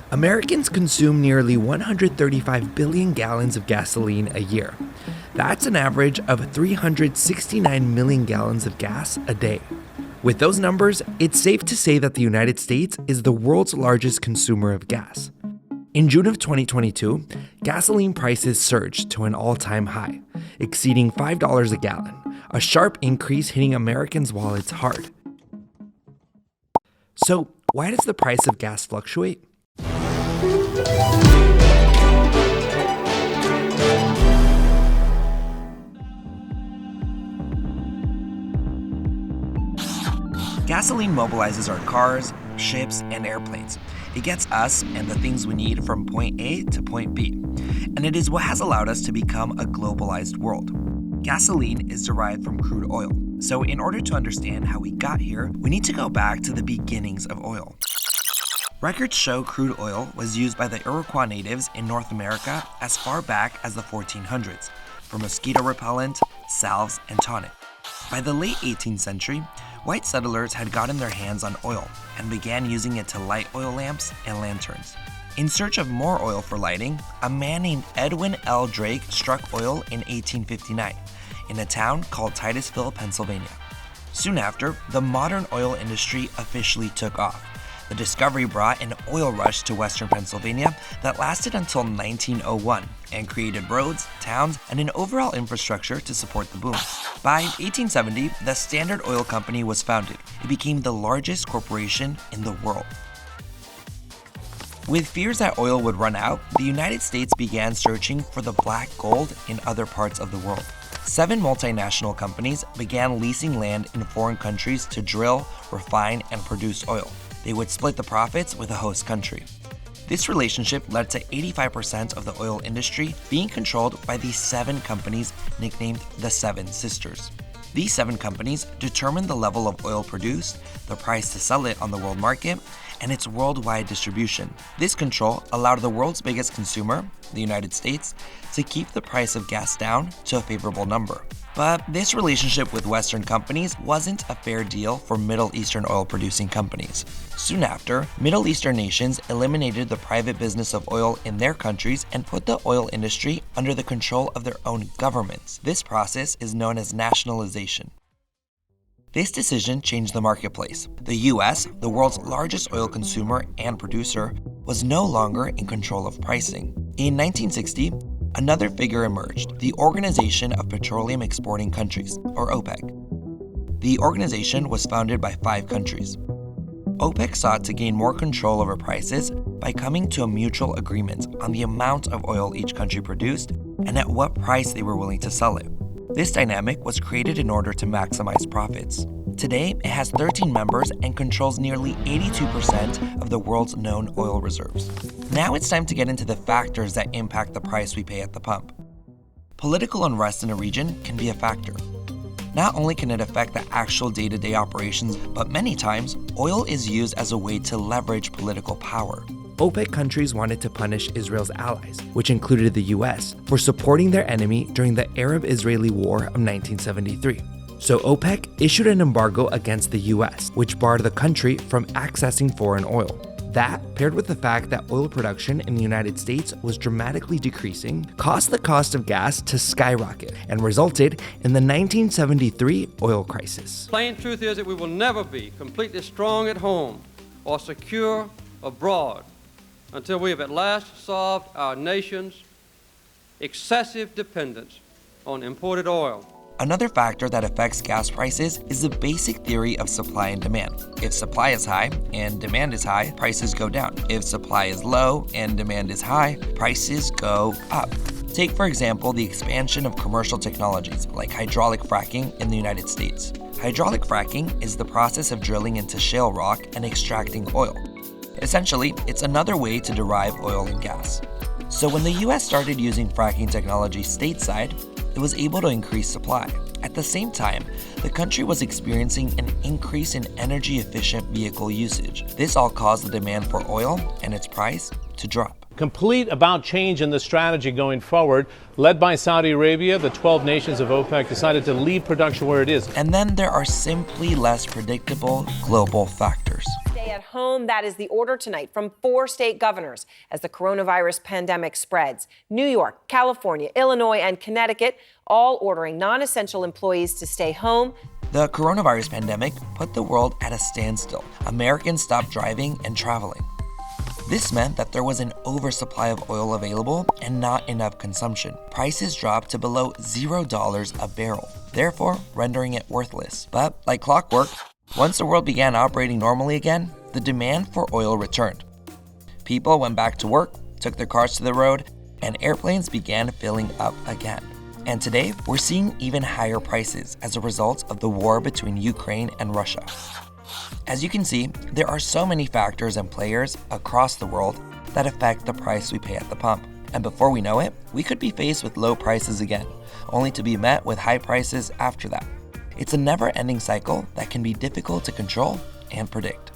Americans consume nearly 135 billion gallons of gasoline a year. That's an average of 369 million gallons of gas a day. With those numbers, it's safe to say that the United States is the world's largest consumer of gas. In June of 2022, gasoline prices surged to an all-time high, exceeding $5 a gallon, a sharp increase hitting Americans' wallets hard. So, why does the price of gas fluctuate? Gasoline mobilizes our cars, ships, and airplanes. It gets us and the things we need from point A to point B. And it is what has allowed us to become a globalized world. Gasoline is derived from crude oil. So in order to understand how we got here, we need to go back to the beginnings of oil. Records show crude oil was used by the Iroquois natives in North America as far back as the 1400s, for mosquito repellent, salves, and tonic. By the late 18th century, white settlers had gotten their hands on oil and began using it to light oil lamps and lanterns. In search of more oil for lighting, a man named Edwin L. Drake struck oil in 1859 in a town called Titusville, Pennsylvania. Soon after, the modern oil industry officially took off. The discovery brought an oil rush to western Pennsylvania that lasted until 1901 and created roads, towns, and an overall infrastructure to support the boom. By 1870, the Standard Oil Company was founded. It became the largest corporation in the world. With fears that oil would run out, the United States began searching for the black gold in other parts of the world. 7 multinational companies began leasing land in foreign countries to drill, refine, and produce oil. They would split the profits with a host country. This relationship led to 85% of the oil industry being controlled by these 7 companies nicknamed the Seven Sisters. These 7 companies determined the level of oil produced, the price to sell it on the world market, and its worldwide distribution. This control allowed the world's biggest consumer, the United States, to keep the price of gas down to a favorable number. But this relationship with Western companies wasn't a fair deal for Middle Eastern oil-producing companies. Soon after, Middle Eastern nations eliminated the private business of oil in their countries and put the oil industry under the control of their own governments. This process is known as nationalization. This decision changed the marketplace. The US, the world's largest oil consumer and producer, was no longer in control of pricing. In 1960, another figure emerged, the Organization of Petroleum Exporting Countries, or OPEC. The organization was founded by 5 countries. OPEC sought to gain more control over prices by coming to a mutual agreement on the amount of oil each country produced and at what price they were willing to sell it. This dynamic was created in order to maximize profits. Today, it has 13 members and controls nearly 82% of the world's known oil reserves. Now it's time to get into the factors that impact the price we pay at the pump. Political unrest in a region can be a factor. Not only can it affect the actual day-to-day operations, but many times, oil is used as a way to leverage political power. OPEC countries wanted to punish Israel's allies, which included the US, for supporting their enemy during the Arab-Israeli War of 1973. So OPEC issued an embargo against the US, which barred the country from accessing foreign oil. That, paired with the fact that oil production in the United States was dramatically decreasing, caused the cost of gas to skyrocket and resulted in the 1973 oil crisis. Plain truth is that we will never be completely strong at home or secure abroad until we have at last solved our nation's excessive dependence on imported oil. Another factor that affects gas prices is the basic theory of supply and demand. If supply is high and demand is high, prices go down. If supply is low and demand is high, prices go up. Take, for example, the expansion of commercial technologies like hydraulic fracking in the United States. Hydraulic fracking is the process of drilling into shale rock and extracting oil. Essentially, it's another way to derive oil and gas. So when the US started using fracking technology stateside, it was able to increase supply. At the same time, the country was experiencing an increase in energy-efficient vehicle usage. This all caused the demand for oil and its price to drop. Complete about change in the strategy going forward. Led by Saudi Arabia, the 12 nations of OPEC decided to leave production where it is. And then there are simply less predictable global factors. Stay at home. That is the order tonight from 4 state governors as the coronavirus pandemic spreads. New York, California, Illinois, and Connecticut all ordering non-essential employees to stay home. The coronavirus pandemic put the world at a standstill. Americans stopped driving and traveling. This meant that there was an oversupply of oil available and not enough consumption. Prices dropped to below $0 a barrel, therefore rendering it worthless. But like clockwork, once the world began operating normally again, the demand for oil returned. People went back to work, took their cars to the road, and airplanes began filling up again. And today, we're seeing even higher prices as a result of the war between Ukraine and Russia. As you can see, there are so many factors and players across the world that affect the price we pay at the pump. And before we know it, we could be faced with low prices again, only to be met with high prices after that. It's a never-ending cycle that can be difficult to control and predict.